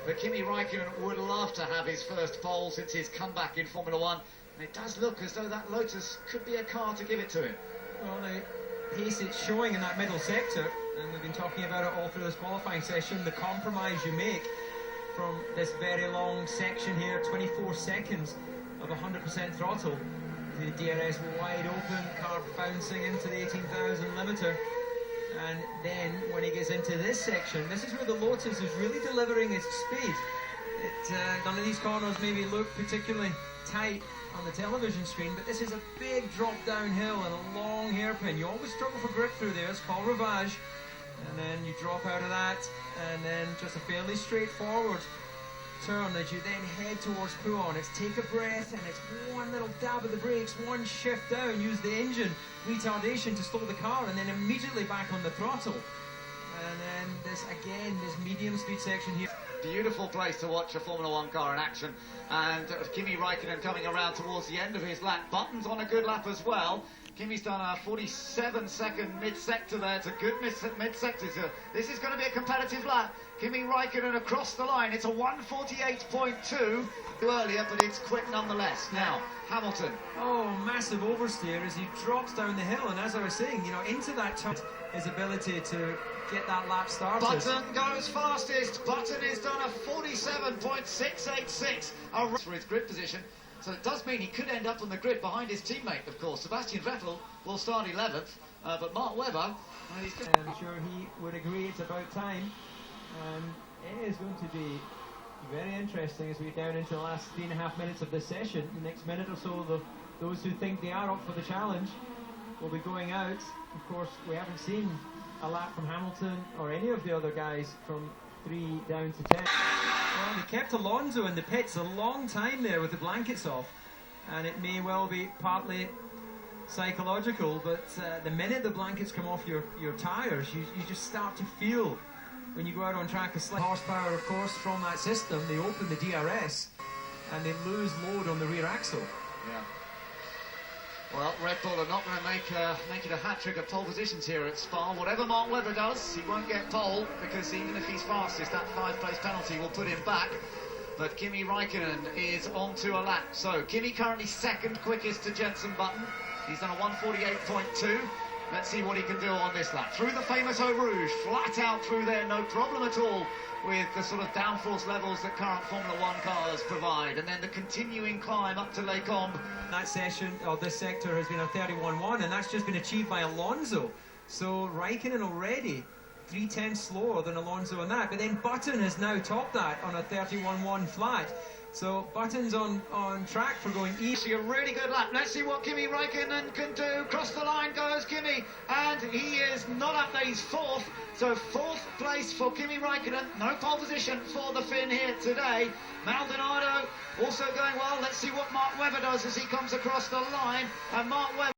But Kimi Räikkönen would love to have his first pole since his comeback in Formula One. And it does look as though that Lotus could be a car to give it to him. Well, the pace it's showing in that middle sector, and we've been talking about it all through this qualifying session, the compromise you make from this very long section here, 24 seconds of 100% throttle. The DRS wide open, car bouncing into the 18,000 limiter. And then when he gets into this section, this is where the Lotus is really delivering its speed. None of these corners maybe look particularly tight on the television screen, but this is a big drop downhill and a long hairpin. You always struggle for grip through there. It's called rivage, and then you drop out of that, and then just a fairly straightforward turn as you then head towards Prix. It's take a breath, and it's one little dab of the brakes, one shift down, use the engine retardation to slow the car, and then immediately back on the throttle. And then this medium speed section here. Beautiful place to watch a Formula One car in action, and Kimi Räikkönen coming around towards the end of his lap. Button's on a good lap as well. Kimi's done a 47-second mid-sector there. It's a good mid-sector. This is going to be a competitive lap. Kimi Räikkönen across the line. It's a 1:48.2 earlier, but it's quick nonetheless. Now, Hamilton. Oh, massive oversteer as he drops down the hill, and as I was saying, into that turn, his ability to get that lap started. Button goes fastest. Button has done a 47.686 for his grid position. So it does mean he could end up on the grid behind his teammate, of course. Sebastian Vettel will start 11th, but Mark Webber... I'm sure he would agree it's about time. It is going to be very interesting as we get down into the last 3.5 minutes of this session. The next minute or so, those who think they are up for the challenge will be going out. Of course, we haven't seen a lap from Hamilton or any of the other guys from 3 down to 10. Well, they kept Alonso in the pits a long time there with the blankets off, and it may well be partly psychological, but the minute the blankets come off your tyres, you just start to feel, when you go out on track, a slight horsepower, of course, from that system. They open the DRS, and they lose load on the rear axle. Yeah. Well, Red Bull are not going to make it a hat-trick of pole positions here at Spa. Whatever Mark Webber does, he won't get pole, because even if he's fastest, that 5-place penalty will put him back. But Kimi Räikkönen is on to a lap. So, Kimi currently second quickest to Jenson Button. He's done a 1:48.2. Let's see what he can do on this lap. Through the famous Eau Rouge, flat out through there, no problem at all with the sort of downforce levels that current Formula One cars provide. And then the continuing climb up to Les Combes. That session, or this sector, has been a 31.1, and that's just been achieved by Alonso. So Räikkönen already 3/10 slower than Alonso on that, but then Button has now topped that on a 31.1 flat. So Button's on track for going easy. A really good lap. Let's see what Kimi Räikkönen can do. Cross the line goes Kimi, and he is not up there. He's 4th. So 4th place for Kimi Räikkönen. No pole position for the Finn here today. Maldonado also going well. Let's see what Mark Webber does as he comes across the line. And Mark Webber